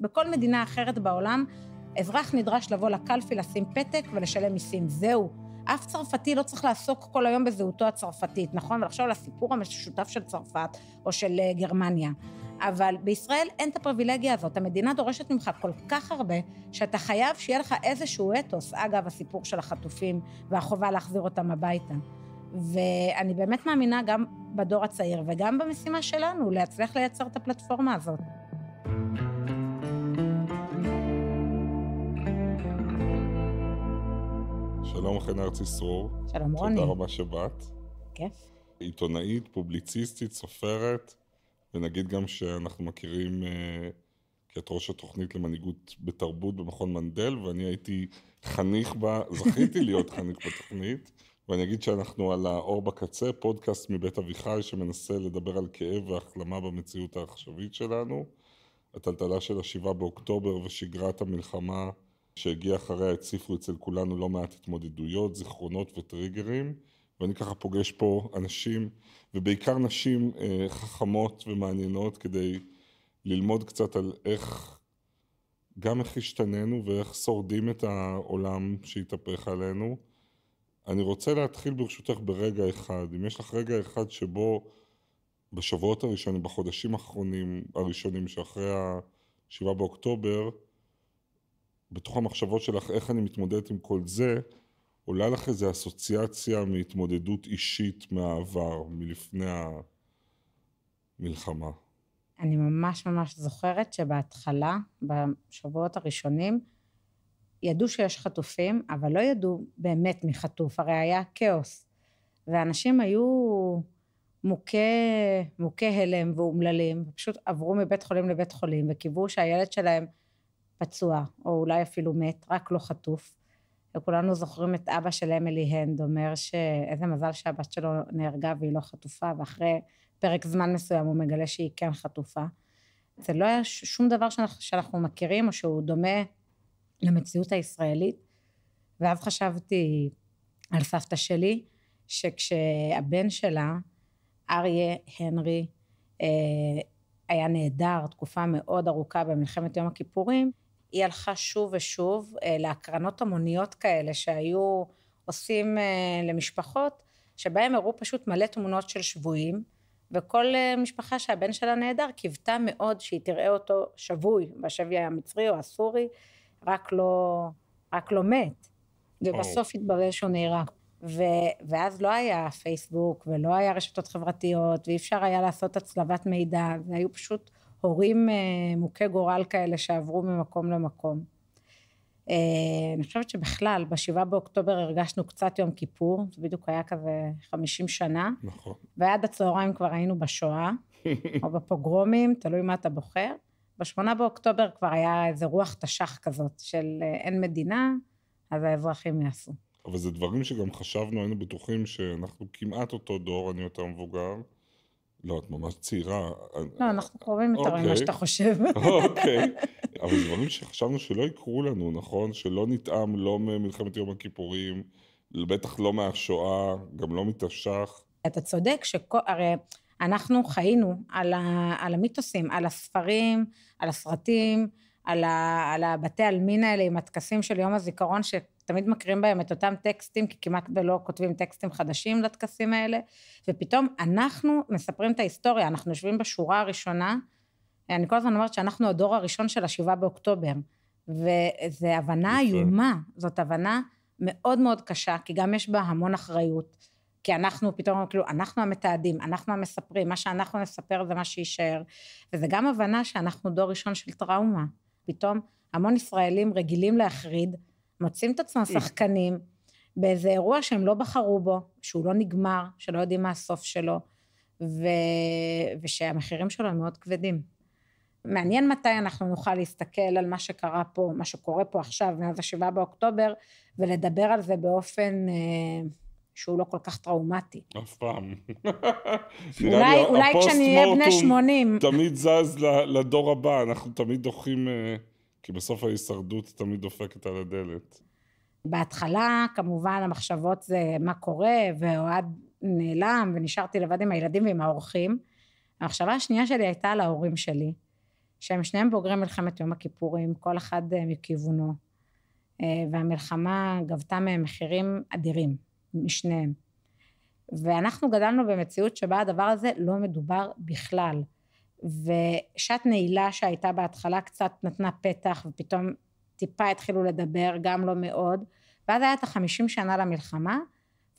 בכל מדינה אחרת בעולם, אזרח נדרש לבוא לקלפי, לשים פתק ולשלם מיסים. זהו. אף צרפתי לא צריך לעסוק כל היום בזהותו הצרפתית, נכון? ולחשוב על הסיפור המשותף של צרפת או של גרמניה. אבל בישראל אין את הפריבילגיה הזאת. המדינה דורשת ממך כל כך הרבה, שאתה חייב שיהיה לך איזשהו אתוס, אגב, הסיפור של החטופים והחובה להחזיר אותם הביתה. ואני באמת מאמינה גם בדור הצעיר וגם במשימה שלנו, להצליח לייצר את הפלטפורמה הזאת. שלום חן ארצי סרור. שלום רוני. תודה רבה שבאת. כיף. עיתונאית, פובליציסטית, סופרת, ונגיד גם שאנחנו מכירים כי את ראש התוכנית למנהיגות בתרבות במכון מנדל, ואני הייתי חניך בה, זכיתי להיות חניך בתוכנית, ואני אגיד שאנחנו על האור בקצה, פודקאסט מבית אביחי שמנסה לדבר על כאב והחלמה במציאות העכשווית שלנו. הטלטלה של 7 באוקטובר ושגרת המלחמה שהגיע אחריה הציפו אצל כולנו לא מעט התמודדויות, זיכרונות וטריגרים, ואני ככה פוגש פה אנשים, ובעיקר נשים חכמות ומעניינות, כדי ללמוד קצת על גם איך השתננו ואיך שורדים את העולם שהתהפך עלינו. אני רוצה להתחיל ברשותך ברגע אחד. אם יש לך רגע אחד שבו בשבועות הראשונים, בחודשים הראשונים שאחרי 7 באוקטובר, בתוך המחשבות שלך איך אני מתמודדת עם כל זה, עולה לך איזו אסוציאציה מהתמודדות אישית מהעבר, מלפני המלחמה. אני ממש זוכרת שבהתחלה, בשבועות הראשונים, ידעו שיש חטופים, אבל לא ידעו באמת מי חטוף, הרי היה כאוס. ואנשים היו מוכי הלם ואומללים, ופשוט עברו מבית חולים לבית חולים, וקיוו שהילד שלהם פצוע, או אולי אפילו מת, רק לא חטוף. וכולנו זוכרים את אבא של אמילי הנד, אומר שאיזה מזל שהבת שלו נהרגה והיא לא חטופה, ואחרי פרק זמן מסוים הוא מגלה שהיא כן חטופה. זה לא היה שום דבר שאנחנו מכירים, או שהוא דומה למציאות הישראלית. ואז חשבתי על סבתא שלי, שכשהבן שלה, אריה הנרי, היה נהדר, תקופה מאוד ארוכה במלחמת יום הכיפורים, היא הלכה שוב ושוב להקרנות המוניות כאלה שהיו עושים למשפחות, שבהם הראו פשוט מלא תמונות של שבויים, וכל משפחה שהבן שלה נהדר קיוותה מאוד שהיא תראה אותו שבוי בשבי המצרי או הסורי, רק לא מת, ובסוף התברר שהוא נהרג. ואז לא היה פייסבוק ולא היה רשתות חברתיות, ואי אפשר היה לעשות הצלבת מידע, והיו פשוט הורים מוכי גורל כאלה שעברו ממקום למקום. אני חושבת שבכלל, ב7 באוקטובר הרגשנו קצת יום כיפור, זה בדיוק היה כזה 50 שנה, נכון. ועד הצהריים כבר היינו בשואה, או בפוגרומים, תלוי מה אתה בוחר. ב8 באוקטובר כבר היה איזה רוח תש"ח כזאת, של אין מדינה, אז האזרחים יעשו. אבל זה דברים שגם חשבנו, היינו בטוחים שאנחנו כמעט אותו דור, אני יותר מבוגר. לא, את ממש צעירה. לא, אנחנו קרובים יותר ממה שאתה חושב. אוקיי. אבל זה דברים שחשבנו שלא יקרו לנו, נכון? שלא נטעם, לא ממלחמת יום הכיפורים, בטח לא מהשואה, גם לא מתש"ח. אתה צודק הרי אנחנו חיינו על המיתוסים, על הספרים, על הסרטים, על הבתי עלמין האלה עם הטקסים של יום הזיכרון, שתמיד מקריאים בהם את אותם טקסטים, כי כמעט ולא כותבים טקסטים חדשים לטקסים האלה, ופתאום אנחנו מספרים את ההיסטוריה, אנחנו יושבים בשורה הראשונה, אני כל הזמן אומרת שאנחנו הדור הראשון של 7 באוקטובר, וזו הבנה איומה, זאת הבנה מאוד מאוד קשה, כי גם יש בה המון אחריות, כי אנחנו פתאום, כאילו, אנחנו המתעדים, אנחנו המספרים, מה שאנחנו נספר זה מה שישאר, וזה גם הבנה שאנחנו דור ראשון של טראומה, פתאום המון ישראלים רגילים להחריד, מוצאים את עצמם שחקנים, באיזה אירוע שהם לא בחרו בו, שהוא לא נגמר, שלא יודעים מה הסוף שלו, ושהמחירים שלו הם מאוד כבדים. מעניין מתי אנחנו נוכל להסתכל על מה שקרה פה, מה שקורה פה עכשיו, מאז 7 באוקטובר, ולדבר על זה באופן שהוא לא כל כך טראומטי. אף פעם. אולי כשנהיה בני 80. תמיד זז לדור הבא, אנחנו תמיד דוחים, כי בסוף ההישרדות תמיד דופקת על הדלת. בהתחלה, כמובן, המחשבות זה מה קורה, ואוהד נעלם, ונשארתי לבד עם הילדים ועם האורחים. המחשבה השנייה שלי הייתה על ההורים שלי, שהם שניהם בוגרי מלחמת יום הכיפורים, כל אחד מכיוונו, והמלחמה גבתה מהם מחירים אדירים, משניהם. ואנחנו גדלנו במציאות שבה הדבר הזה לא מדובר בכלל, ושעת נעילה שהייתה בהתחלה קצת נתנה פתח, ופתאום טיפה התחילו לדבר, גם לא מאוד, ואז היה את 50 שנה למלחמה,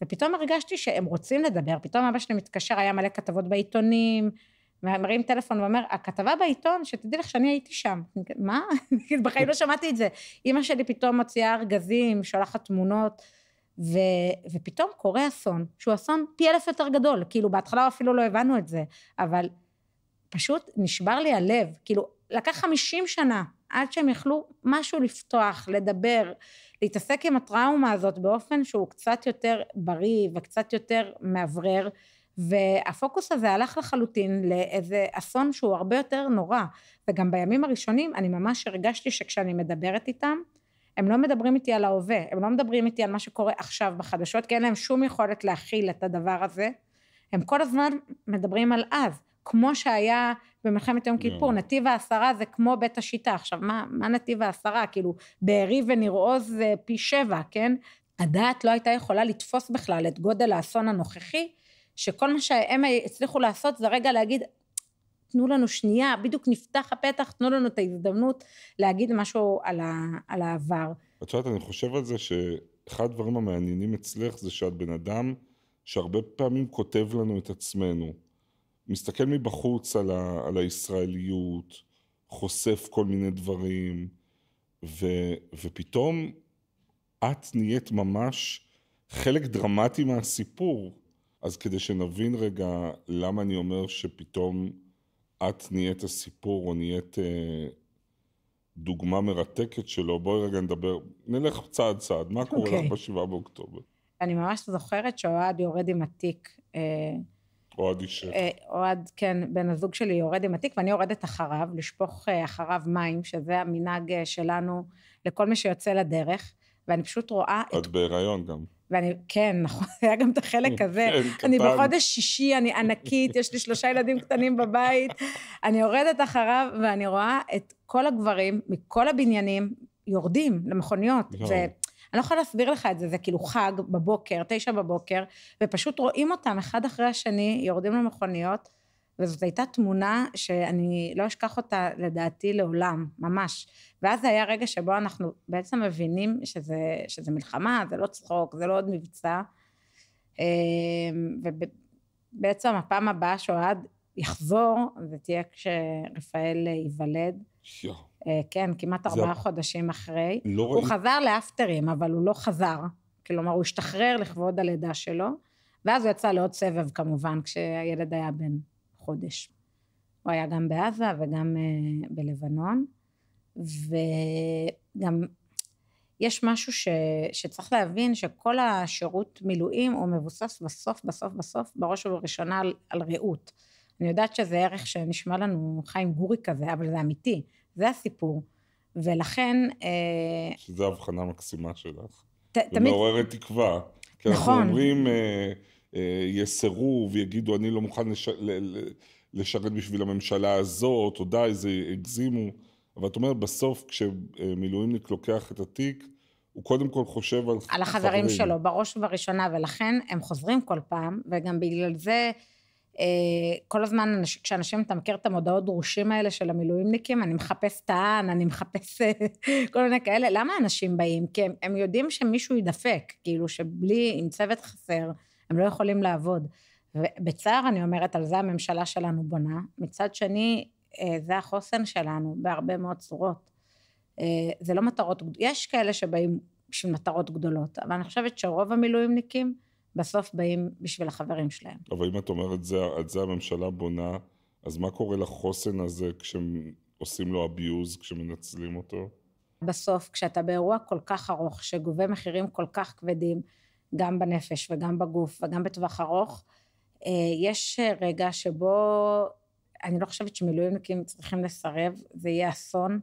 ופתאום הרגשתי שהם רוצים לדבר, פתאום אבא שלי מתקשר, היה מלא כתבות בעיתונים, מרים טלפון ואומר, הכתבה בעיתון, שתדעי לך שאני הייתי שם. מה? בחיים לא שמעתי את זה. אמא שלי פתאום מוציאה ארגזים, שולחת תמונות, ופתאום קורה אסון, שהוא אסון פי 1000 יותר גדול, כאילו בהתחלה אפילו לא הבנו את זה, אבל פשוט נשבר לי הלב, כאילו לקח 50 שנה, עד שהם יכלו משהו לפתוח, לדבר, להתעסק עם הטראומה הזאת, באופן שהוא קצת יותר בריא, וקצת יותר מאוורר, והפוקוס הזה הלך לחלוטין לאיזה אסון שהוא הרבה יותר נורא, וגם בימים הראשונים אני ממש הרגשתי שכשאני מדברת איתם, הם לא מדברים איתי על ההווה, הם לא מדברים איתי על מה שקורה עכשיו בחדשות, כי אין להם שום יכולת להכיל את הדבר הזה, הם כל הזמן מדברים על אז, כמו שהיה במלחמת יום כיפור, נתיב העשרה זה כמו בית השיטה, עכשיו מה נתיב העשרה? כאילו בארי וניר עוז זה פי 7, כן? הדעת לא הייתה יכולה לתפוס בכלל את גודל האסון הנוכחי, שכל מה שהם הצליחו לעשות זה רגע להגיד, תנו לנו שנייה, בדיוק נפתח הפתח, תנו לנו את ההזדמנות להגיד משהו על העבר. את יודעת, אני חושב על זה שאחד הדברים המעניינים אצלך זה שאת בן אדם שהרבה פעמים כותב לנו את עצמנו, מסתכל מבחוץ על הישראליות, חושף כל מיני דברים, ופתאום את נהיית ממש חלק דרמטי מהסיפור. אז כדי שנבין רגע למה אני אומר שפתאום את נהיית הסיפור או נהיית דוגמה מרתקת שלו, בואי רגע נלך צעד צעד, מה קורה לך ב7 באוקטובר? אני ממש זוכרת שאוהד יורד עם התיק. אוהד אישך. אוהד, כן, בן הזוג שלי יורד עם התיק, ואני יורדת אחריו, לשפוך אחריו מים, שזה המנהג שלנו לכל מי שיוצא לדרך, ואני פשוט רואה את בהיריון גם. כן, נכון, היה גם את החלק הזה. אני בחודש שישי, אני ענקית, יש לי 3 ילדים קטנים בבית, אני יורדת אחריו, ואני רואה את כל הגברים, מכל הבניינים, יורדים למכוניות, אני לא יכולה להסביר לך את זה, זה כאילו חג בבוקר, 9 בבוקר, ופשוט רואים אותם אחד אחרי השני, יורדים למכוניות, וזאת הייתה תמונה שאני לא אשכח אותה לדעתי לעולם, ממש. ואז זה היה רגע שבו אנחנו בעצם מבינים שזה מלחמה, זה לא צחוק, זה לא עוד מבצע, ובעצם הפעם הבאה שאוהד יחזור, זה תהיה כשרפאל ייוולד. כן, כמעט 4 חודשים אחרי. הוא חזר לאפטרים, אבל הוא לא חזר. כלומר, הוא השתחרר לכבוד הלידה שלו, ואז הוא יצא לעוד סבב כמובן, כשהילד היה בן חודש. הוא היה גם בעזה וגם בלבנון, וגם יש משהו שצריך להבין, שכל השירות מילואים הוא מבוסס בסוף, בראש ובראשונה על רעות. אני יודעת שזה ערך שנשמע לנו חיים גורי כזה, אבל זה אמיתי. זה הסיפור, ולכן... שזה הבחנה מקסימה שלך. תמיד... ומעוררת תקווה. כי נכון. אנחנו אומרים, יסרו ויגידו, אני לא מוכן לשרת בשביל הממשלה הזאת, או די, זה הגזימו. אבל את אומרת, בסוף, כשמילואימניק לוקח את התיק, הוא קודם כל חושב על החברים שלו, בראש ובראשונה, ולכן הם חוזרים כל פעם, וגם בגלל זה... כל הזמן כשאנשים, אתה מכיר את המודעות דרושים האלה של המילואימניקים, אני מחפש טען, אני מחפש כל מיני כאלה, למה אנשים באים? כי הם יודעים שמישהו ידפק, כאילו שבלי, עם צוות חסר, הם לא יכולים לעבוד. ובצער אני אומרת, על זה הממשלה שלנו בונה, מצד שני, זה החוסן שלנו, בהרבה מאוד צורות. זה לא מטרות, יש כאלה שבאים בשביל מטרות גדולות, אבל אני חושבת שרוב המילואימניקים, בסוף באים בשביל החברים שלהם. אבל אם את אומרת, את זה הממשלה בונה, אז מה קורה לחוסן הזה כשעושים לו אביוז, כשמנצלים אותו? בסוף, כשאתה באירוע כל כך ארוך, שגובה מחירים כל כך כבדים, גם בנפש וגם בגוף וגם בטווח ארוך, יש רגע שבו, אני לא חושבת שמילואימניקים צריכים לסרב, זה יהיה אסון,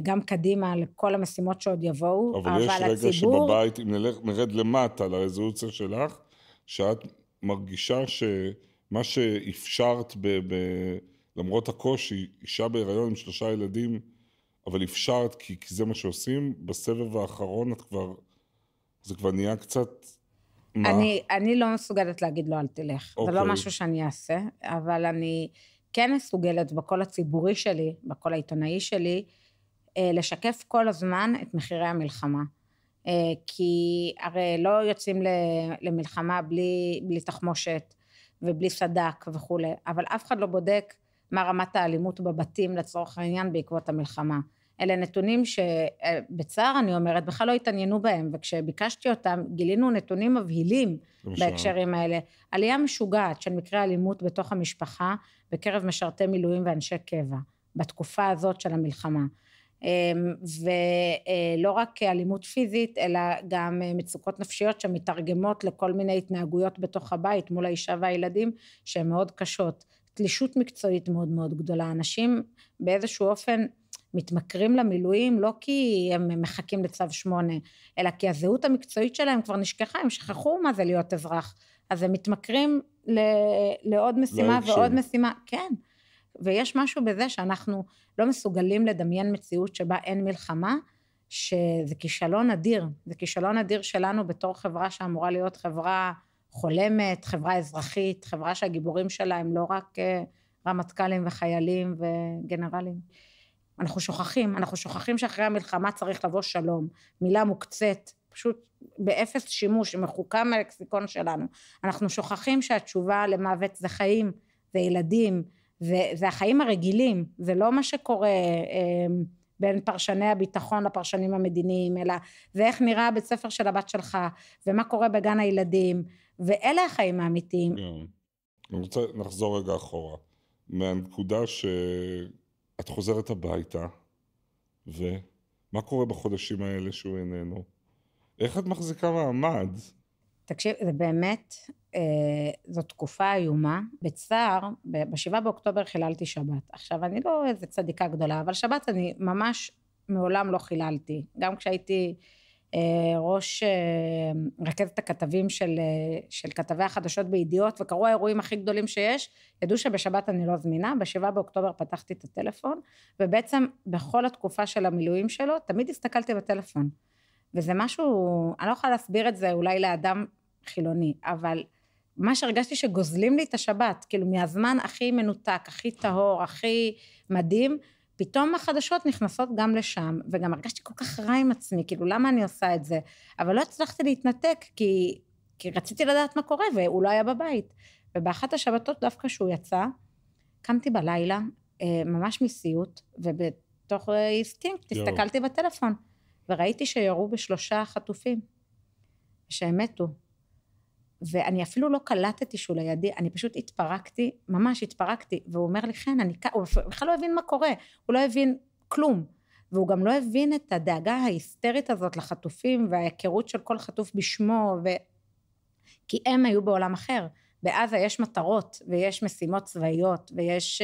גם קדימה לכל המשימות שעוד יבואו, אבל יש רגע שבבית, אם נרד למטה לרזולוציה שלך, שאת מרגישה שמה שאפשרת למרות הקושי, אישה בהיריון עם 3 ילדים, אבל אפשרת, כי זה מה שעושים, בסבב האחרון זה כבר נהיה קצת, מה? אני לא מסוגלת להגיד לו אל תלך, זה לא משהו שאני אעשה, אבל אני כן מסוגלת בקול הציבורי שלי, בקול העיתונאי שלי, לשקף כל הזמן את מחירי המלחמה. כי הרי לא יוצאים למלחמה בלי תחמושת ובלי סדק וכו', אבל אף אחד לא בודק מה רמת האלימות בבתים לצורך העניין בעקבות המלחמה. אלה נתונים שבצער אני אומרת בכלל לא התעניינו בהם, וכשביקשתי אותם גילינו נתונים מבהילים בהקשרים האלה. עלייה משוגעת של מקרי אלימות בתוך המשפחה בקרב משרתי מילואים ואנשי קבע בתקופה הזאת של המלחמה. ולא רק אלימות פיזית אלא גם מצוקות נפשיות שמתרגמות לכל מיני התנהגויות בתוך הבית מול האישה והילדים שהן מאוד קשות. תלישות מקצועית מאוד מאוד גדולה. אנשים באיזשהו אופן מתמכרים למילואים לא כי הם מחכים לצו 8 אלא כי הזהות המקצועית שלהם כבר נשכחה, הם שכחו מה זה להיות אזרח, אז הם מתמכרים לעוד משימה ועוד משימה. כן, ויש משהו בזה שאנחנו לא מסוגלים לדמיין מציאות שבה אין מלחמה, שזה כישלון אדיר, זה כישלון אדיר שלנו בתור חברה שאמורה להיות חברה חולמת, חברה אזרחית, חברה שהגיבורים שלה הם לא רק רמטכ"לים וחיילים וגנרלים. אנחנו שוכחים שאחרי המלחמה צריך לבוא שלום, מילה מוקצת, פשוט באפס שימוש, מחוקה מהלקסיקון שלנו. אנחנו שוכחים שהתשובה למוות זה חיים, זה ילדים, זה החיים הרגילים, זה לא מה שקורה בין פרשני הביטחון לפרשנים המדיניים, אלא זה איך נראה בית ספר של הבת שלך, ומה קורה בגן הילדים, ואלה החיים האמיתיים. אני רוצה לחזור רגע אחורה, מהנקודה שאת חוזרת הביתה, ומה קורה בחודשים האלה שהוא איננו? איך את מחזיקה מעמד? תקשיב, זה באמת, זו תקופה איומה. בצער, ב7 באוקטובר חיללתי שבת. עכשיו, אני לא איזה צדיקה גדולה, אבל שבת אני ממש מעולם לא חיללתי. גם כשהייתי ראש רכזת הכתבים של כתבי החדשות בידיעות, וקראו האירועים הכי גדולים שיש, ידעו שבשבת אני לא זמינה. ב7 באוקטובר פתחתי את הטלפון, ובעצם בכל התקופה של המילואים שלו, תמיד הסתכלתי בטלפון. וזה משהו, אני לא יכולה להסביר את זה אולי לאדם חילוני, אבל מה שהרגשתי שגוזלים לי את השבת, כאילו מהזמן הכי מנותק, הכי טהור, הכי מדהים, פתאום החדשות נכנסות גם לשם, וגם הרגשתי כל כך רע עם עצמי, כאילו למה אני עושה את זה, אבל לא הצלחתי להתנתק, כי רציתי לדעת מה קורה, והוא לא היה בבית, ובאחת השבתות דווקא שהוא יצא, קמתי בלילה, ממש מסיוט, ובתוך אינסטינקט, הסתכלתי בטלפון, וראיתי שירו ב3 חטופים, שהם מתו, ואני אפילו לא קלטתי שהוא לידי, אני פשוט התפרקתי, ממש התפרקתי, והוא אומר לי, כן, הוא בכלל לא הבין מה קורה, הוא לא הבין כלום, והוא גם לא הבין את הדאגה ההיסטרית הזאת לחטופים, וההיכרות של כל חטוף בשמו, כי הם היו בעולם אחר, בעזה יש מטרות, ויש משימות צבאיות, ויש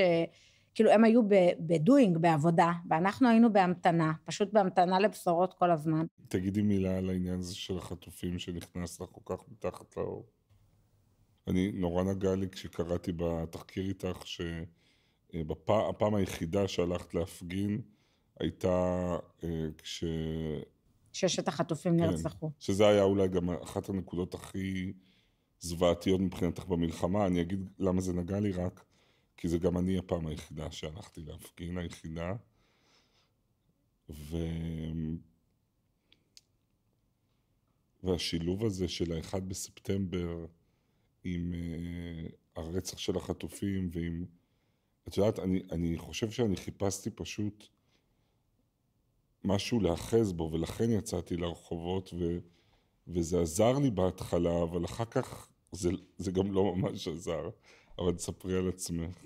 כאילו הם היו בדוינג, בעבודה, ואנחנו היינו בהמתנה, פשוט בהמתנה לבשורות כל הזמן. תגידי מילה על העניין הזה של החטופים שנכנס לך כל כך מתחת לאור. אני נורא נגע לי כשקראתי בתחקיר איתך, שהפעם היחידה שהלכת להפגין, הייתה ששת החטופים נרצחו. שזה היה אולי גם אחת הנקודות הכי זוועתיות מבחינתך במלחמה. אני אגיד למה זה נגע לי רק, כי זה גם אני הפעם היחידה שהלכתי להפגין, היחידה. והשילוב הזה של 1 בספטמבר עם הרצח של החטופים ועם... את יודעת, אני חושב שאני חיפשתי פשוט משהו להאחז בו, ולכן יצאתי לרחובות, וזה עזר לי בהתחלה, אבל אחר כך זה גם לא ממש עזר. אבל תספרי על עצמך.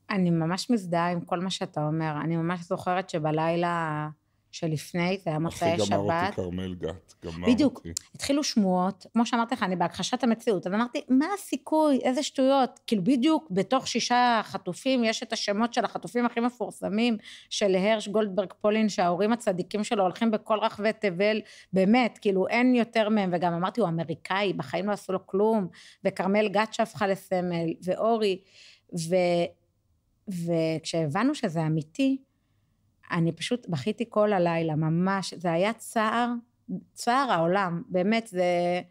אני ממש מזדהה עם כל מה שאתה אומר. אני ממש זוכרת שבלילה שלפני, זה היה מוצאי שבת. אחי גמר אותי כרמל גת, בדיוק, התחילו שמועות, כמו שאמרתי לך, אני בהכחשת המציאות, אז אמרתי, מה הסיכוי, איזה שטויות, כאילו בדיוק בתוך 6 חטופים, יש את השמות של החטופים הכי מפורסמים, של הרש גולדברג פולין, שההורים הצדיקים שלו הולכים בכל רחבי תבל, באמת, כאילו אין יותר מהם, וגם אמרתי, הוא אמריקאי, בחיים לא עשו לו כלום, וכרמל גת שהפכה לסמל, ואורי, וכשהבנו שזה אמיתי, אני פשוט בכיתי כל הלילה, ממש, זה היה צער העולם, באמת, זה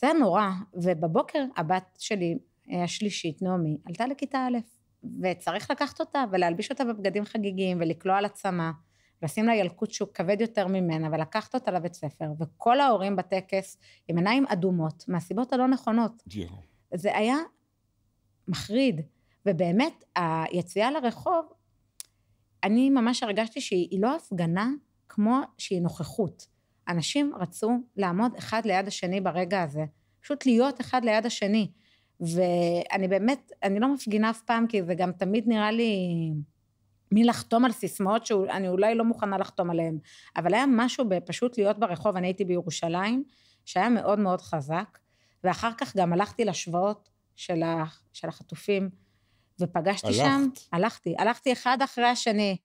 היה נורא, ובבוקר הבת שלי, השלישית, נעמי, עלתה לכיתה א', וצריך לקחת אותה ולהלביש אותה בבגדים חגיגיים ולקלוע על עצמה, לשים לה ילקוט שהוא כבד יותר ממנה ולקחת אותה לבית ספר, וכל ההורים בטקס עם עיניים אדומות, מהסיבות הלא נכונות. זה היה מחריד, ובאמת היציאה לרחוב, אני ממש הרגשתי שהיא לא הפגנה כמו שהיא נוכחות. אנשים רצו לעמוד אחד ליד השני ברגע הזה, פשוט להיות אחד ליד השני, ואני באמת, אני לא מפגינה אף פעם, כי זה גם תמיד נראה לי מי לחתום על סיסמאות שאני אולי לא מוכנה לחתום עליהן, אבל היה משהו בפשוט להיות ברחוב, אני הייתי בירושלים, שהיה מאוד מאוד חזק, ואחר כך גם הלכתי לשבועות של החטופים, ופגשתי שם, הלכתי אחד אחרי השני,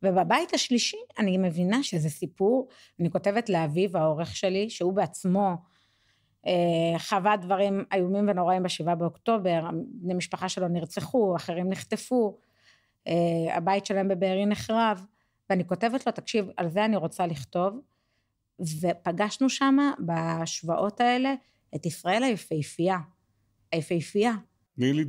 ובבית השלישי אני מבינה שזה סיפור, אני כותבת לאביב העורך שלי, שהוא בעצמו חווה דברים איומים ונוראים ב7 באוקטובר, בני משפחה שלו נרצחו, אחרים נחטפו, הבית שלהם בבארי נחרב, ואני כותבת לו, תקשיב, על זה אני רוצה לכתוב, ופגשנו שם בשבועות האלה את ישראל היפהפייה. תני לי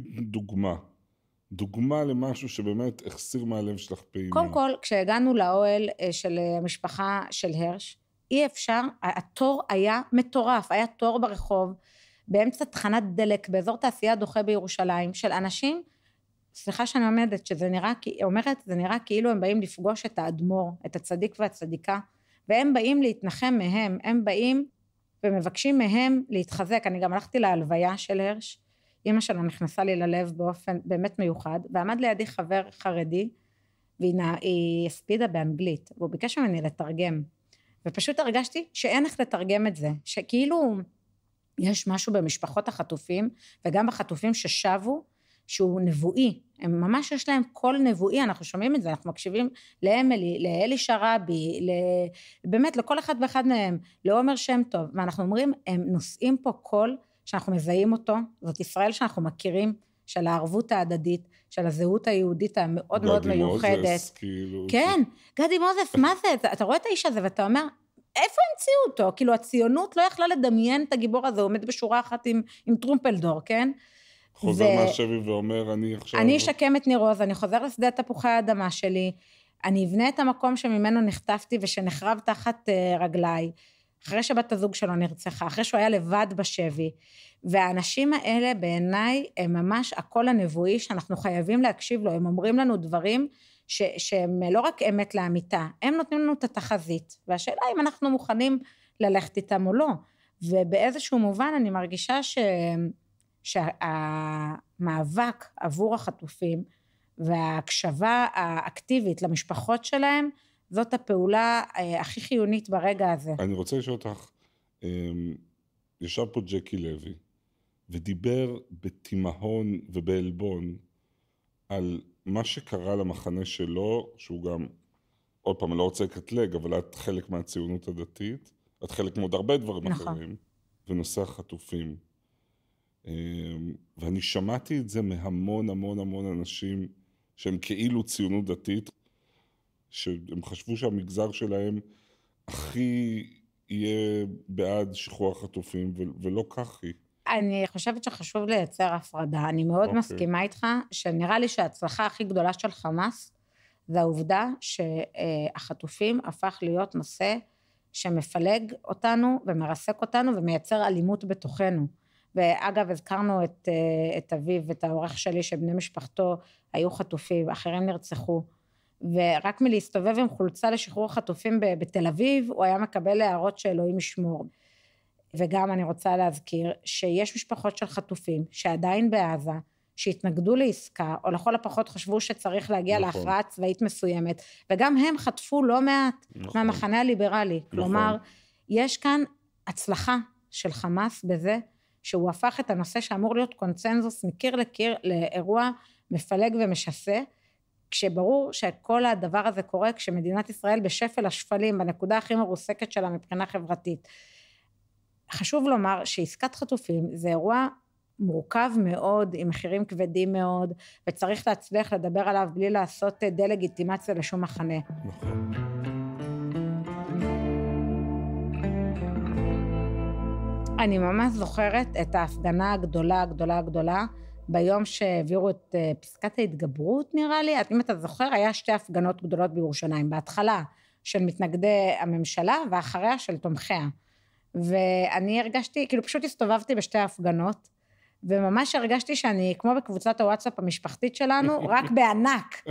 דוגמה למשהו שבאמת החסיר מהלב שלך פעימה. קודם כל, כשהגענו לאוהל של המשפחה של הרש, אי אפשר, התור היה מטורף, היה תור ברחוב, באמצע תחנת דלק, באזור תעשייה דוחה בירושלים, של אנשים, סליחה שאני אומרת, זה נראה כאילו הם באים לפגוש את האדמו"ר, את הצדיק והצדיקה, והם באים להתנחם מהם, הם באים ומבקשים מהם להתחזק. אני גם הלכתי להלוויה של הרש, אמא שלו נכנסה לי ללב באופן באמת מיוחד, ועמד לידי חבר חרדי, והיא הספידה באנגלית, והוא ביקש ממני לתרגם, ופשוט הרגשתי שאין איך לתרגם את זה, שכאילו יש משהו במשפחות החטופים, וגם בחטופים ששבו, שהוא נבואי, הם ממש יש להם קול נבואי, אנחנו שומעים את זה, אנחנו מקשיבים לאמילי, לאלי שרבי, באמת לכל אחד ואחד מהם, לעומר שם טוב, ואנחנו אומרים, הם נושאים פה קול, שאנחנו מזהים אותו, זאת ישראל שאנחנו מכירים, של הערבות ההדדית, של הזהות היהודית המאוד מאוד מיוחדת. גדי מוזס, כאילו. כן, גדי מוזס, מה זה? אתה רואה את האיש הזה ואתה אומר, איפה המציאו אותו? כאילו הציונות לא יכלה לדמיין את הגיבור הזה, הוא עומד בשורה אחת עם טרומפלדור, כן? חוזר מהשבי ואומר, אני אשקם את ניר עוז, אני חוזר לשדה תפוחי האדמה שלי, אני אבנה את המקום שממנו נחטפתי ושנחרב תחת רגליי, אחרי שבת הזוג שלו נרצחה, אחרי שהוא היה לבד בשבי, והאנשים האלה בעיניי הם ממש הקול הנבואי שאנחנו חייבים להקשיב לו, הם אומרים לנו דברים שהם לא רק אמת לאמיתה, הם נותנים לנו את התחזית, והשאלה אם אנחנו מוכנים ללכת איתם או לא, ובאיזשהו מובן אני מרגישה שהמאבק עבור החטופים, וההקשבה האקטיבית למשפחות שלהם, זאת הפעולה הכי חיונית ברגע הזה. אני רוצה לשאול אותך, ישב פה ג'קי לוי, ודיבר בתימהון ובעלבון, על מה שקרה למחנה שלו, שהוא גם, עוד פעם, אני לא רוצה לקטלג, אבל את חלק מהציונות הדתית, את חלק מאוד הרבה דברים אחרים, ונושא החטופים. ואני שמעתי את זה מהמון המון המון אנשים, שהם כאילו ציונות דתית, שהם חשבו שהמגזר שלהם הכי יהיה בעד שחרור החטופים, ולא כך היא. אני חושבת שחשוב לייצר הפרדה, אני מאוד מסכימה איתך, שנראה לי שההצלחה הכי גדולה של חמאס, זה העובדה שהחטופים הפך להיות נושא שמפלג אותנו ומרסק אותנו ומייצר אלימות בתוכנו. ואגב, הזכרנו את אביו ואת העורך שלי שבני משפחתו היו חטופים, אחרים נרצחו, ורק מלהסתובב עם חולצה לשחרור החטופים בתל אביב, הוא היה מקבל הערות שאלוהים ישמור. וגם אני רוצה להזכיר שיש משפחות של חטופים שעדיין בעזה, שהתנגדו לעסקה, או לכל הפחות חשבו שצריך להגיע להכרעה צבאית מסוימת, וגם הם חטפו לא מעט מהמחנה הליברלי. כלומר, יש כאן הצלחה של חמאס בזה, שהוא הפך את הנושא שאמור להיות קונצנזוס מקיר לקיר לאירוע מפלג ומשסה, כשברור שכל הדבר הזה קורה כשמדינת ישראל בשפל השפלים, בנקודה הכי מרוסקת שלה מבחינה חברתית. חשוב לומר שעסקת חטופים זה אירוע מורכב מאוד, עם מחירים כבדים מאוד, וצריך להצליח לדבר עליו בלי לעשות דה-לגיטימציה לשום מחנה. נכון. אני ממש זוכרת את ההפגנה הגדולה, ביום שהעבירו את פסקת ההתגברות, נראה לי, אם אתה זוכר, היה 2 הפגנות גדולות בירושלים, בהתחלה של מתנגדי הממשלה, ואחריה של תומכיה. ואני הרגשתי, כאילו פשוט הסתובבתי בשתי ההפגנות, וממש הרגשתי שאני, כמו בקבוצת הוואטסאפ המשפחתית שלנו, רק בענק,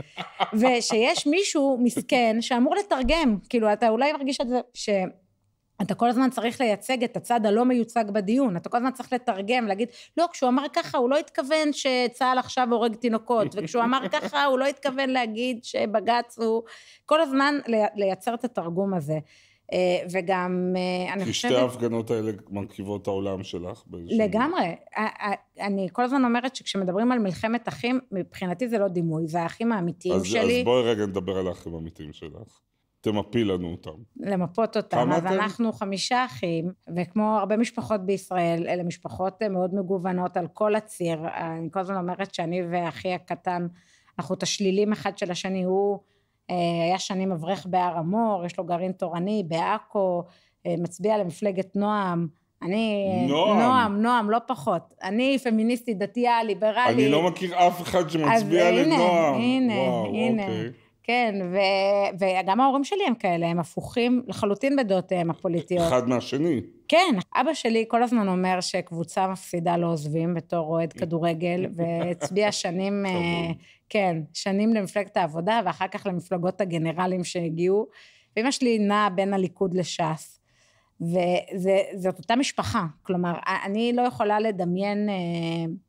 ושיש מישהו מסכן שאמור לתרגם, כאילו אתה אולי מרגיש את זה, שאתה כל הזמן צריך לייצג את הצד הלא מיוצג בדיון, אתה כל הזמן צריך לתרגם, להגיד, לא, כשהוא אמר ככה, הוא לא התכוון שצהל עכשיו הורג תינוקות, וכשהוא אמר ככה, הוא לא התכוון להגיד שבג"ץ הוא, כל הזמן לייצר את התרגום הזה. וגם אני חושבת... כי שתי ההפגנות האלה מרכיבות את העולם שלך. לגמרי. אני כל הזמן אומרת שכשמדברים על מלחמת אחים, מבחינתי זה לא דימוי, זה האחים האמיתיים שלי. אז בואי רגע נדבר על האחים האמיתיים שלך. תמפי לנו אותם. למפות אותם. אז אנחנו 5 אחים, וכמו הרבה משפחות בישראל, אלה משפחות מאוד מגוונות על כל הציר. אני כל הזמן אומרת שאני ואחי הקטן, אנחנו תשלילים אחד של השני, הוא... היה שנים אברך בהר המור, יש לו גרעין תורני בעכו, מצביע למפלגת נועם, אני... נועם, לא פחות. אני פמיניסטית, דתייה, ליברלית. אני לא מכיר אף אחד שמצביע לנועם. הנה. כן, וגם ההורים שלי הם כאלה, הם הפוכים לחלוטין בדעותיהם הפוליטיות. אחד מהשני. כן, אבא שלי כל הזמן אומר שקבוצה מפסידה לא עוזבים בתור אוהד כדורגל, והצביע שנים, כן, שנים למפלגת העבודה, ואחר כך למפלגות הגנרלים שהגיעו, ואמא שלי נעה בין הליכוד לש"ס, וזאת אותה משפחה, כלומר, אני לא יכולה לדמיין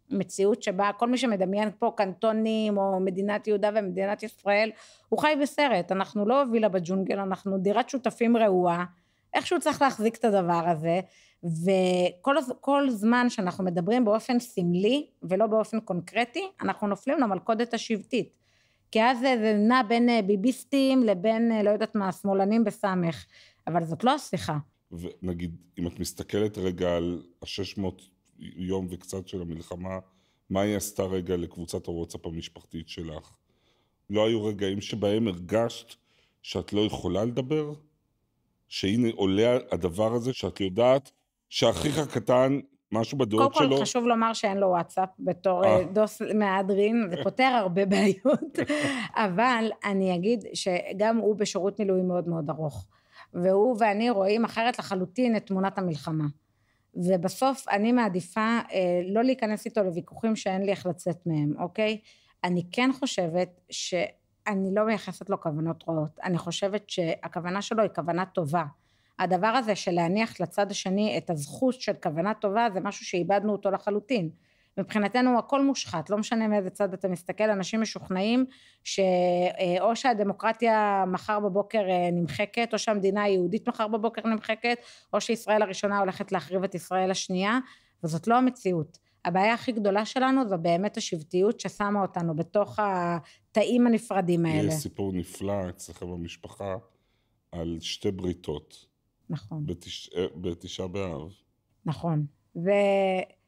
מציאות שבה כל מי שמדמיין פה קנטונים, או מדינת יהודה ומדינת ישראל, הוא חי בסרט, אנחנו לא הובילה בג'ונגל, אנחנו דירת שותפים רעועה, איכשהו צריך להחזיק את הדבר הזה, וכל זמן שאנחנו מדברים באופן סמלי, ולא באופן קונקרטי, אנחנו נופלים למלכודת השבטית, כי אז זה נע בין ביביסטים, לבין לא יודעת מה, שמאלנים בסמך, אבל זאת לא השיחה. ונגיד, אם את מסתכלת רגע על 600 יום וקצת של המלחמה, מה היא עשתה רגע לקבוצת הוואטסאפ המשפחתית שלך? לא היו רגעים שבהם הרגשת שאת לא יכולה לדבר? שהנה עולה הדבר הזה שאת יודעת שאחיך קטן, משהו בדעות שלו... קודם כל חשוב לומר שאין לו וואטסאפ בתור דוס מהדרין, זה פותר הרבה בעיות, אבל אני אגיד שגם הוא בשירות מילואים מאוד מאוד ארוך, והוא ואני רואים אחרת לחלוטין את תמונת המלחמה, ובסוף אני מעדיפה לא להיכנס איתו לוויכוחים שאין לי איך לצאת מהם, אוקיי? אני כן חושבת שאני לא מייחסת לו כוונות רעות, אני חושבת שהכוונה שלו היא כוונה טובה, הדבר הזה של להניח לצד השני את הזכות של כוונה טובה, זה משהו שאיבדנו אותו לחלוטין, מבחינתנו הכל מושחת, לא משנה מאיזה צד אתה מסתכל, אנשים משוכנעים שאו שהדמוקרטיה מחר בבוקר נמחקת, או שהמדינה היהודית מחר בבוקר נמחקת, או שישראל הראשונה הולכת להחריב את ישראל השנייה, וזאת לא המציאות. הבעיה הכי גדולה שלנו זו באמת השבטיות ששמה אותנו בתוך התאים הנפרדים האלה. יש סיפור נפלא אצלכם במשפחה על 2 בריתות. נכון. בתשעה באב. נכון.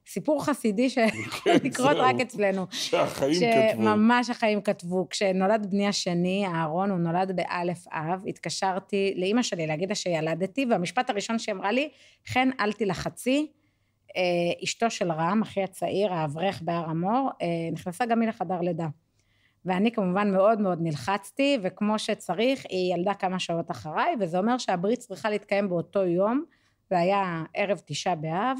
סיפור חסידי שנקרות רק אצלנו. שהחיים כתבו. שממש החיים כתבו. כשנולד בני השני, אהרון, הוא נולד באלף אב, התקשרתי לאמא שלי להגיד לה שילדתי, והמשפט הראשון שאמרה לי, חן אל תלחצי, אשתו של רם, אחי הצעיר, האברך בהר המור, נכנסה גם היא לחדר לידה. ואני כמובן מאוד מאוד נלחצתי, וכמו שצריך, היא ילדה כמה שעות אחריי, וזה אומר שהברית צריכה להתקיים באותו יום, זה היה ערב 9 באב,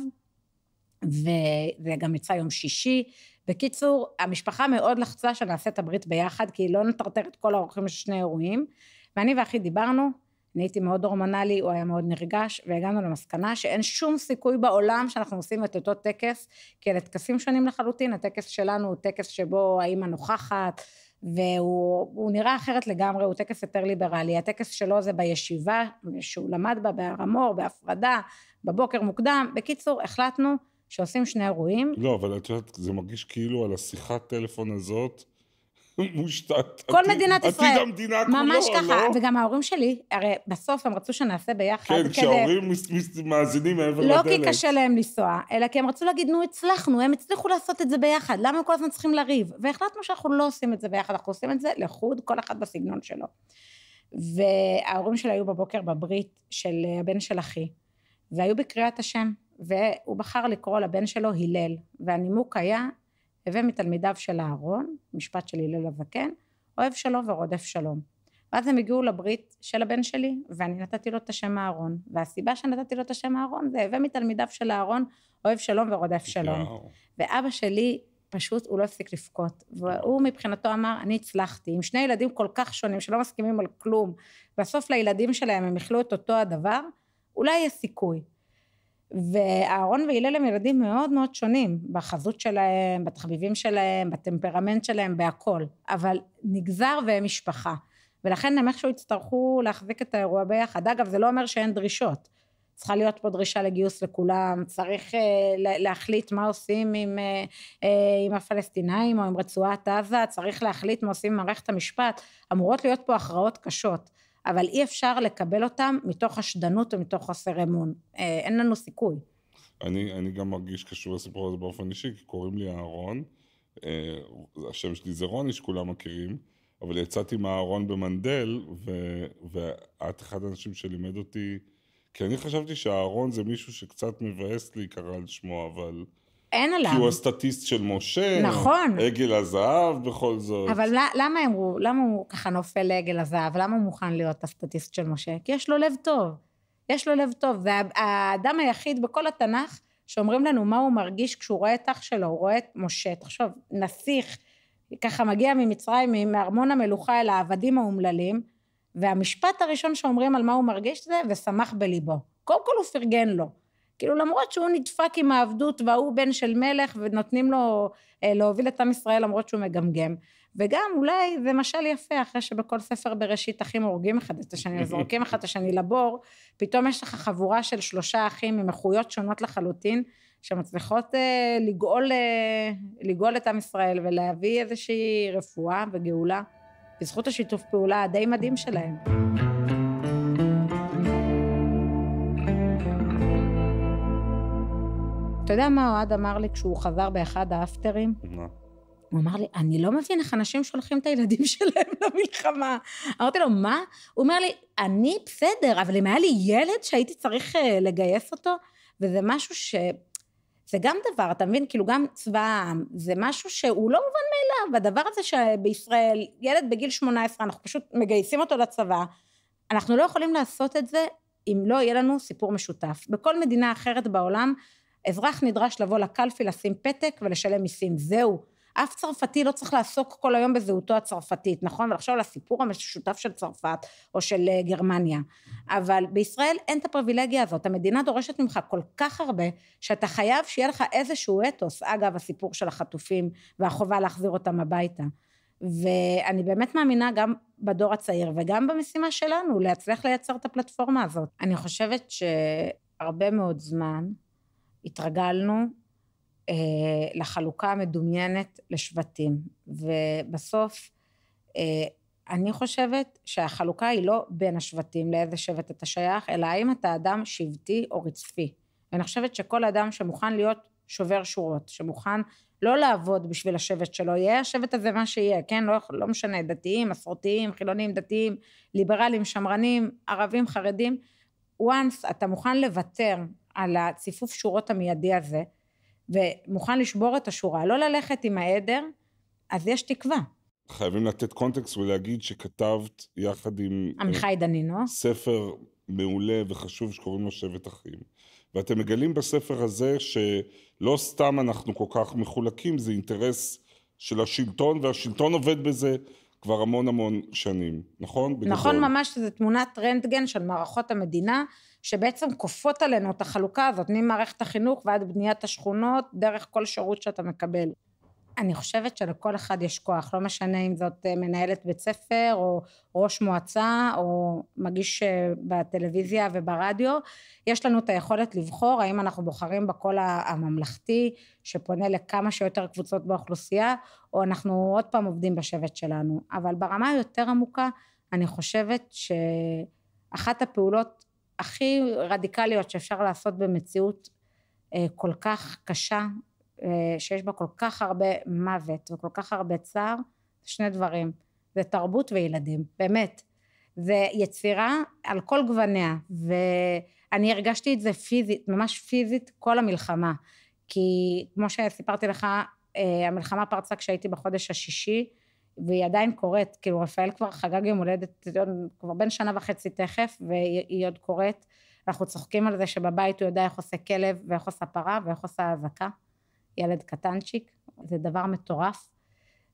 וזה גם יצא יום שישי. בקיצור, המשפחה מאוד לחצה שנעשה את הברית ביחד, כי היא לא נטרטר את כל האורחים של 2 אירועים, ואני ואחי דיברנו, אני הייתי מאוד הורמונלי, הוא היה מאוד נרגש, והגענו למסקנה שאין שום סיכוי בעולם שאנחנו עושים את אותו טקס, כי אלה טקסים שונים לחלוטין, הטקס שלנו הוא טקס שבו האמא נוכחת, והוא נראה אחרת לגמרי, הוא טקס יותר ליברלי, הטקס שלו זה בישיבה, שהוא למד בה בהר המור, בהפרדה, בבוקר מוקדם, בקיצור החלטנו שעושים 2 אירועים. לא, אבל את יודעת, זה מרגיש כאילו על השיחת טלפון הזאת, מושתת. כל מדינת ישראל. עתיד המדינה כולו, ממש ככה, לא? וגם ההורים שלי, הרי בסוף הם רצו שנעשה ביחד. כן, כשההורים מאזינים מעבר לדלת. לא כי קשה להם לנסוע, אלא כי הם רצו להגיד, נו, הצלחנו, הם הצליחו לעשות את זה ביחד, למה הם כל הזמן צריכים לריב? והחלטנו שאנחנו לא עושים את זה ביחד, אנחנו עושים את זה לחוד, כל אחד בסגנון שלו. וההורים שלי היו בבוקר בברית של הבן של אחי, והיו בקריאת השם, והוא בחר לקרוא לבן שלו הלל, והנימוק היה, הווה מתלמידיו של אהרון, משפט של הלל הזקן, אוהב שלום ורודף שלום. ואז הם הגיעו לברית של הבן שלי, ואני נתתי לו את השם אהרון, והסיבה שנתתי לו את השם אהרון, זה הווה מתלמידיו של אהרון, אוהב שלום ורודף שלום. ואבא שלי פשוט, הוא לא הפסיק לבכות, והוא מבחינתו אמר, אני הצלחתי, עם שני ילדים כל כך שונים, שלא מסכימים על כלום, בסוף לילדים שלהם הם יחלו את אותו הדבר, אולי יש סיכוי. ואהרון והילל הם ילדים מאוד מאוד שונים, בחזות שלהם, בתחביבים שלהם, בטמפרמנט שלהם, בהכל, אבל נגזר והם משפחה, ולכן הם איכשהו יצטרכו להחזיק את האירוע ביחד. אגב, זה לא אומר שאין דרישות, צריכה להיות פה דרישה לגיוס לכולם, צריך להחליט מה עושים עם הפלסטינאים או עם רצועת עזה, צריך להחליט מה עושים עם מערכת המשפט, אמורות להיות פה הכרעות קשות, אבל אי אפשר לקבל אותם מתוך השדנות ומתוך חוסר אמון, אין לנו סיכוי. אני גם מרגיש קשור לסיפור הזה באופן אישי, כי קוראים לי אהרון, השם שלי זה רוני שכולם מכירים, אבל יצאתי מהאהרון במנדל, ואת אחד האנשים שלימד אותי, כי אני חשבתי שהאהרון זה מישהו שקצת מבאס להיקרא על שמו, אבל... אין עליו. כי הוא הסטטיסט של משה, נכון. עגל הזהב בכל זאת. אבל למה הוא ככה נופל לעגל הזהב? למה הוא מוכן להיות הסטטיסט של משה? כי יש לו לב טוב. יש לו לב טוב. זה האדם היחיד בכל התנ"ך שאומרים לנו מה הוא מרגיש כשהוא רואה את אח שלו, הוא רואה את משה. תחשוב, נסיך, ככה מגיע ממצרים, מארמון המלוכה אל העבדים האומללים, והמשפט הראשון שאומרים על מה הוא מרגיש זה, ושמח בליבו. קודם כל הוא פרגן לו. כאילו למרות שהוא נדפק עם העבדות, והוא בן של מלך, ונותנים לו להוביל את עם ישראל למרות שהוא מגמגם. וגם אולי זה משל יפה, אחרי שבכל ספר בראשית אחים הורגים אחד את השני, זורקים אחד את השני לבור, פתאום יש לך חבורה של 3 אחים עם איכויות שונות לחלוטין, שמצליחות לגאול את עם ישראל, ולהביא איזושהי רפואה וגאולה, בזכות השיתוף פעולה הדי מדהים שלהם. אתה יודע מה אוהד אמר לי כשהוא חזר באחד האפטרים? הוא אמר לי, אני לא מבין איך אנשים שולחים את הילדים שלהם למלחמה. אמרתי לו, מה? הוא אומר לי, אני בסדר, אבל אם היה לי ילד שהייתי צריך לגייס אותו, וזה משהו זה גם דבר, אתה מבין, כאילו גם צבא העם, זה משהו שהוא לא מובן מאליו, והדבר הזה שבישראל, ילד בגיל 18, אנחנו פשוט מגייסים אותו לצבא, אנחנו לא יכולים לעשות את זה, אם לא יהיה לנו סיפור משותף. בכל מדינה אחרת בעולם, אזרח נדרש לבוא לקלפי, לשים פתק ולשלם מיסים, זהו. אף צרפתי לא צריך לעסוק כל היום בזהותו הצרפתית, נכון? ולחשוב על הסיפור המשותף של צרפת או של גרמניה. אבל בישראל אין את הפריבילגיה הזאת, המדינה דורשת ממך כל כך הרבה, שאתה חייב שיהיה לך איזשהו אתוס, אגב הסיפור של החטופים והחובה להחזיר אותם הביתה. ואני באמת מאמינה גם בדור הצעיר וגם במשימה שלנו, להצליח לייצר את הפלטפורמה הזאת. אני חושבת שהרבה מאוד זמן התרגלנו לחלוקה המדומיינת לשבטים, ובסוף אני חושבת שהחלוקה היא לא בין השבטים לאיזה שבט אתה שייך, אלא האם אתה אדם שבטי או רצפי. ואני חושבת שכל אדם שמוכן להיות שובר שורות, שמוכן לא לעבוד בשביל השבט שלו, יהיה השבט הזה מה שיהיה, כן? לא משנה, דתיים, מסורתיים, חילונים, דתיים, ליברלים, שמרנים, ערבים, חרדים, once אתה מוכן לוותר על הציפוף שורות המיידי הזה, ומוכן לשבור את השורה, לא ללכת עם העדר, אז יש תקווה. חייבים לתת קונטקסט ולהגיד שכתבת יחד עם עמיחי דנינו, ספר מעולה וחשוב שקוראים לו שבט אחים. ואתם מגלים בספר הזה שלא סתם אנחנו כל כך מחולקים, זה אינטרס של השלטון, והשלטון עובד בזה כבר המון שנים, נכון? בגדול. נכון ממש, זה תמונת רנטגן של מערכות המדינה, שבעצם כופות עלינו את החלוקה הזאת, ממערכת החינוך ועד בניית השכונות, דרך כל שירות שאתה מקבל. אני חושבת שלכל אחד יש כוח, לא משנה אם זאת מנהלת בית ספר, או ראש מועצה, או מגיש בטלוויזיה וברדיו, יש לנו את היכולת לבחור, האם אנחנו בוחרים בקול הממלכתי, שפונה לכמה שיותר קבוצות באוכלוסייה, או אנחנו עוד פעם עובדים בשבט שלנו. אבל ברמה היותר עמוקה, אני חושבת שאחת הפעולות הכי רדיקליות שאפשר לעשות במציאות כל כך קשה, שיש בה כל כך הרבה מוות וכל כך הרבה צער, זה שני דברים, זה תרבות וילדים, באמת. זה יצירה על כל גווניה, ואני הרגשתי את זה פיזית, ממש פיזית, כל המלחמה. כי כמו שסיפרתי לך, המלחמה פרצה כשהייתי בחודש השישי, והיא עדיין קורית, כאילו רפאל כבר חגג יום הולדת, כבר בין 1.5 שנה תכף, והיא עוד קורית. אנחנו צוחקים על זה שבבית הוא יודע איך עושה כלב, ואיך עושה פרה, ואיך עושה האזעקה. ילד קטנצ'יק, זה דבר מטורף.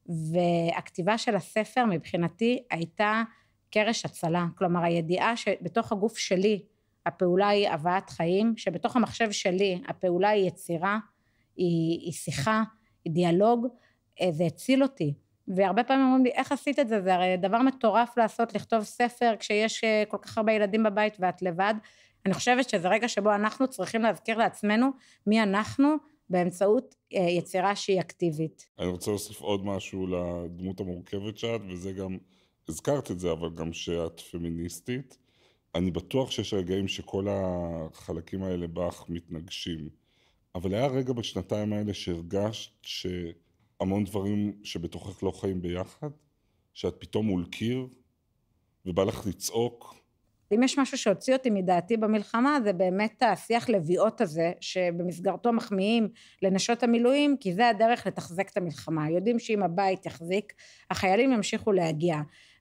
והכתיבה של הספר מבחינתי הייתה קרש הצלה. כלומר, הידיעה שבתוך הגוף שלי הפעולה היא הבאת חיים, שבתוך המחשב שלי הפעולה היא יצירה, היא שיחה, היא דיאלוג, זה הציל אותי. והרבה פעמים אומרים לי, איך עשית את זה? זה הרי דבר מטורף לעשות, לכתוב ספר כשיש כל כך הרבה ילדים בבית ואת לבד. אני חושבת שזה רגע שבו אנחנו צריכים להזכיר לעצמנו מי אנחנו באמצעות יצירה שהיא אקטיבית. אני רוצה להוסיף עוד משהו לדמות המורכבת שאת, וזה גם, הזכרת את זה, אבל גם שאת פמיניסטית. אני בטוח שיש רגעים שכל החלקים האלה בך מתנגשים. אבל היה רגע בשנתיים האלה שהרגשת שהמון דברים שבתוכך לא חיים ביחד, שאת פתאום מול קיר, ובא לך לצעוק. אם יש משהו שהוציא אותי מדעתי במלחמה, זה באמת השיח לביאות הזה, שבמסגרתו מחמיאים לנשות המילואים, כי זה הדרך לתחזק את המלחמה. יודעים שאם הבית יחזיק, החיילים ימשיכו להגיע.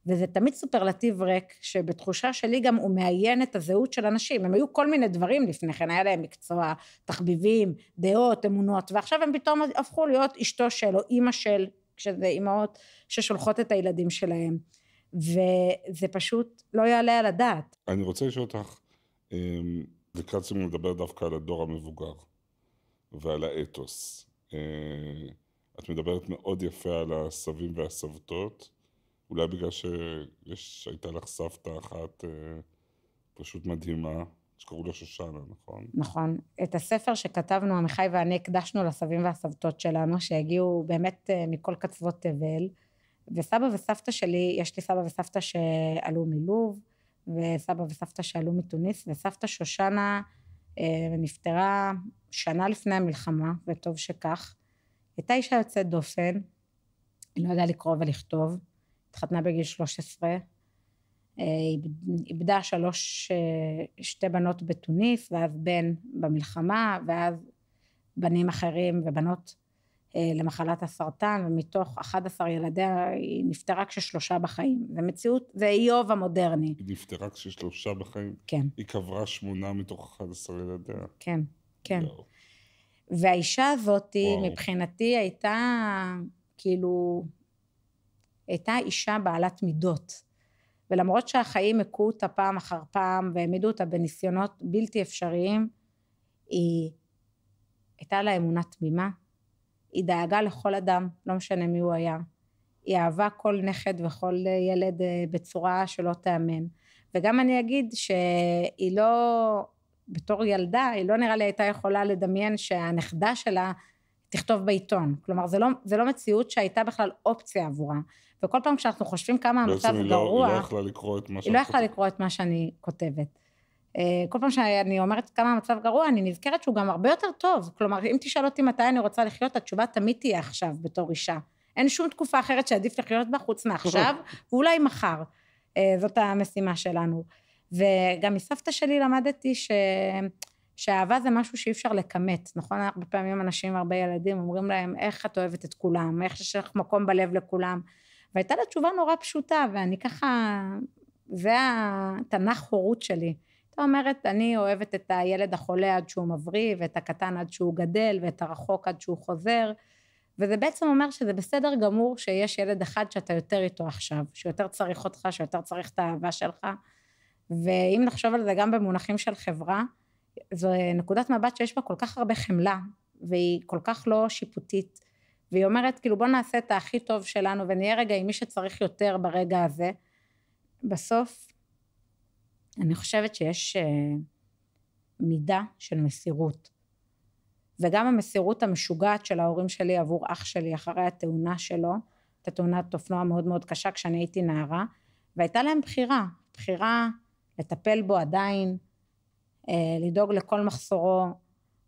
וזה תמיד סופרלטיב ריק, שבתחושה שלי גם הוא מעיין את הזהות של אנשים. הם היו כל מיני דברים לפני כן, היה להם מקצוע, תחביבים, דעות, אמונות, ועכשיו הם פתאום הפכו להיות אשתו של או אמא של, כשזה אמהות ששולחות את הילדים שלהם. וזה פשוט לא יעלה על הדעת. אני רוצה לשאול אותך, לקראת סיום לדבר דווקא על הדור המבוגר ועל האתוס. את מדברת מאוד יפה על הסבים והסבתות, אולי בגלל שהייתה לך סבתא אחת פשוט מדהימה, שקראו לה שושנה, נכון? נכון. את הספר שכתבנו, עמיחי ואני, הקדשנו לסבים והסבתות שלנו, שהגיעו באמת מכל קצוות תבל, וסבא וסבתא שלי, יש לי סבא וסבתא שעלו מלוב, וסבא וסבתא שעלו מתוניס, וסבתא שושנה נפטרה שנה לפני המלחמה, וטוב שכך. הייתה אישה יוצאת דופן, היא לא ידעה לקרוא ולכתוב, התחתנה בגיל 13, היא איבדה שתי בנות בתוניס, ואז בן במלחמה, ואז בנים אחרים ובנות למחלת הסרטן, ומתוך 11 ילדיה היא נפטרה כש3 בחיים. זה מציאות, זה איוב המודרני. היא נפטרה כש3 בחיים? כן. היא קברה 8 מתוך 11 ילדיה? כן, כן. והאישה הזאת מבחינתי הייתה, כאילו, הייתה אישה בעלת מידות. ולמרות שהחיים הכו אותה פעם אחר פעם, והעמידו אותה בניסיונות בלתי אפשריים, היא הייתה לה אמונה תמימה, היא דאגה לכל אדם, לא משנה מי הוא היה. היא אהבה כל נכד וכל ילד בצורה שלא תאמן. וגם אני אגיד שהיא לא, בתור ילדה, היא לא נראה לי הייתה יכולה לדמיין שהנכדה שלה תכתוב בעיתון. כלומר, זה לא מציאות שהייתה בכלל אופציה עבורה. וכל פעם כשאנחנו חושבים כמה המצב גרוע, היא לא יכלה לקרוא את מה היא לא יכלה לקרוא את מה שאני כותבת. כל פעם שאני אומרת כמה המצב גרוע, אני נזכרת שהוא גם הרבה יותר טוב. כלומר, אם תשאל אותי מתי אני רוצה לחיות, התשובה תמיד תהיה עכשיו בתור אישה. אין שום תקופה אחרת שעדיף לחיות בה חוץ מעכשיו, ואולי מחר. זאת המשימה שלנו. וגם מסבתא שלי למדתי שהאהבה זה משהו שאי אפשר לקמת. נכון? הרבה פעמים אנשים, הרבה ילדים, אומרים להם, איך את אוהבת את כולם? איך יש לך מקום בלב לכולם? והייתה לה תשובה נורא פשוטה, ואני ככה, זה התנ"ך הורות שלי. אתה אומרת, אני אוהבת את הילד החולה עד שהוא מבריא, ואת הקטן עד שהוא גדל, ואת הרחוק עד שהוא חוזר, וזה בעצם אומר שזה בסדר גמור שיש ילד אחד שאתה יותר איתו עכשיו, שיותר צריך אותך, שיותר צריך את האהבה שלך, ואם נחשוב על זה גם במונחים של חברה, זו נקודת מבט שיש בה כל כך הרבה חמלה, והיא כל כך לא שיפוטית, והיא אומרת, כאילו, בוא נעשה את הכי טוב שלנו, ונהיה רגע עם מי שצריך יותר ברגע הזה. בסוף, אני חושבת שיש מידה של מסירות. וגם המסירות המשוגעת של ההורים שלי עבור אח שלי, אחרי התאונה שלו, את התאונת אופנוע מאוד מאוד קשה כשאני הייתי נערה, והייתה להם בחירה לטפל בו עדיין, לדאוג לכל מחסורו,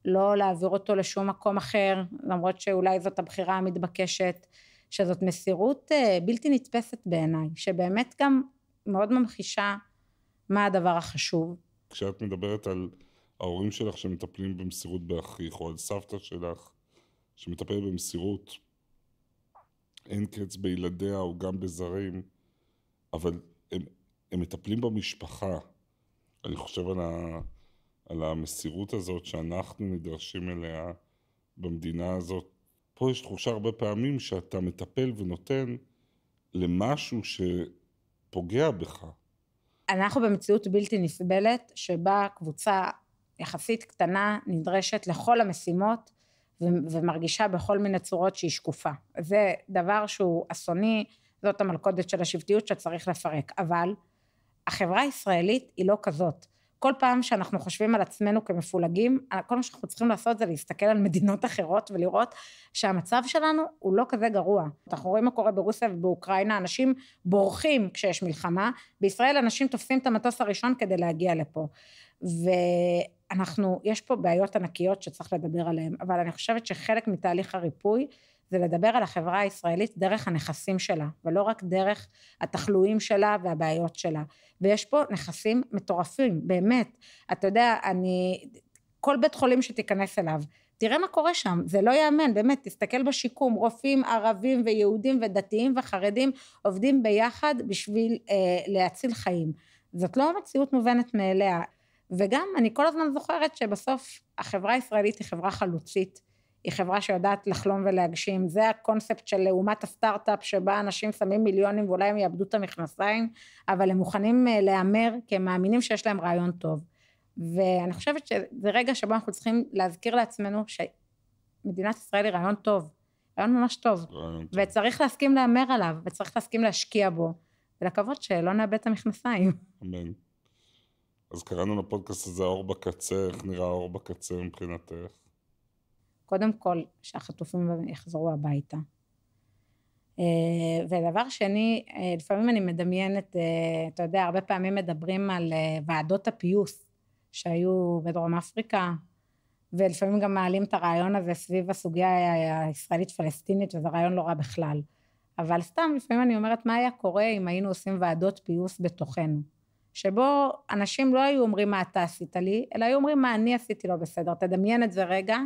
לא להעביר אותו לשום מקום אחר, למרות שאולי זאת הבחירה המתבקשת, שזאת מסירות בלתי נתפסת בעיניי, שבאמת גם מאוד ממחישה מה הדבר החשוב. כשאת מדברת על ההורים שלך שמטפלים במסירות באחיך, או על סבתא שלך שמטפלת במסירות, אין קץ בילדיה או גם בזרים, אבל הם מטפלים במשפחה. אני חושב על המסירות הזאת שאנחנו נדרשים אליה במדינה הזאת. פה יש תחושה הרבה פעמים שאתה מטפל ונותן למשהו שפוגע בך. אנחנו במציאות בלתי נסבלת, שבה קבוצה יחסית קטנה נדרשת לכל המשימות, ומרגישה בכל מיני צורות שהיא שקופה. זה דבר שהוא אסוני, זאת המלכודת של השבטיות שצריך לפרק. אבל החברה הישראלית היא לא כזאת. כל פעם שאנחנו חושבים על עצמנו כמפולגים, כל מה שאנחנו צריכים לעשות זה להסתכל על מדינות אחרות ולראות שהמצב שלנו הוא לא כזה גרוע. אנחנו רואים מה קורה ברוסיה ובאוקראינה, אנשים בורחים כשיש מלחמה, בישראל אנשים תופסים את המטוס הראשון כדי להגיע לפה. יש פה בעיות ענקיות שצריך לדבר עליהן, אבל אני חושבת שחלק מתהליך הריפוי זה לדבר על החברה הישראלית דרך הנכסים שלה, ולא רק דרך התחלואים שלה והבעיות שלה. ויש פה נכסים מטורפים, באמת. אתה יודע, כל בית חולים שתיכנס אליו, תראה מה קורה שם, זה לא יאמן, באמת, תסתכל בשיקום, רופאים ערבים ויהודים ודתיים וחרדים, עובדים ביחד בשביל להציל חיים. זאת לא מציאות מובנת מאליה, וגם אני כל הזמן זוכרת שבסוף החברה הישראלית היא חברה חלוצית, היא חברה שיודעת לחלום ולהגשים, זה הקונספט של לעומת הסטארט-אפ שבה אנשים שמים מיליונים ואולי הם יאבדו את המכנסיים, אבל הם מוכנים להיאמר כי הם מאמינים שיש להם רעיון טוב. ואני חושבת שזה רגע שבו אנחנו צריכים להזכיר לעצמנו שמדינת ישראל היא רעיון טוב, רעיון ממש טוב, וצריך להסכים להיאמר עליו, וצריך להסכים להשקיע בו, ולקוות שלא נאבד את המכנסיים. אמן. אז קראנו לפודקאסט הזה האור בקצה, איך נראה האור בקצה מבחינתך? קודם כל, שהחטופים יחזרו הביתה. ודבר שני, לפעמים אני מדמיינת, אתה יודע, הרבה פעמים מדברים על ועדות הפיוס שהיו בדרום אפריקה, ולפעמים גם מעלים את הרעיון הזה סביב הסוגיה הישראלית-פלסטינית, וזה רעיון לא רע בכלל. אבל סתם, לפעמים אני אומרת, מה היה קורה אם היינו עושים ועדות פיוס בתוכנו? שבו אנשים לא היו אומרים מה אתה עשית לי, אלא היו אומרים מה אני עשיתי לא בסדר. תדמיין את זה רגע,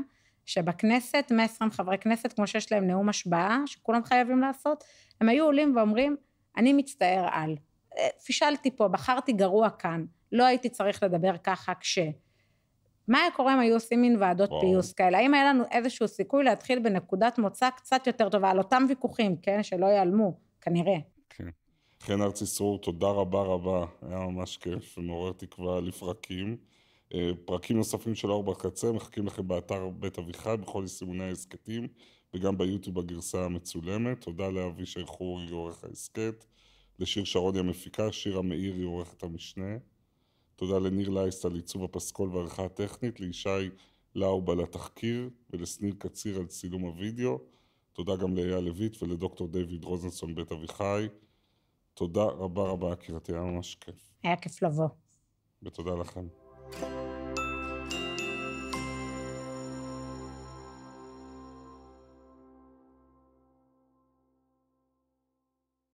שבכנסת 120 חברי כנסת, כמו שיש להם נאום השבעה, שכולם חייבים לעשות, הם היו עולים ואומרים, אני מצטער על, פישלתי פה, בחרתי גרוע כאן, לא הייתי צריך לדבר ככה מה היה קורה אם היו עושים מין ועדות פיוס כאלה? האם היה לנו איזשהו סיכוי להתחיל בנקודת מוצא קצת יותר טובה, על אותם ויכוחים, כן? שלא ייעלמו, כנראה. כן. חן ארצי צרור, תודה רבה רבה, היה ממש כיף ומעורר תקווה לפרקים. פרקים נוספים של האור בקצה מחכים לכם באתר בית אביחי בכל סימוני ההסקטים וגם ביוטיוב הגרסה המצולמת. תודה לאבישי חורי עורך ההסקט, לשיר שרוני המפיקה, שירה מאירי עורכת המשנה. תודה לניר לייסט על עיצוב הפסקול והעריכה הטכנית, לישי לאוב על התחקיר ולסניר קציר על צילום הוידאו. תודה גם לאייל לויט ולדוקטור דיוויד רוזנסון בית אביחי. תודה רבה רבה, יקירתי, היה ממש כיף. היה כיף לבוא. ותודה לכם.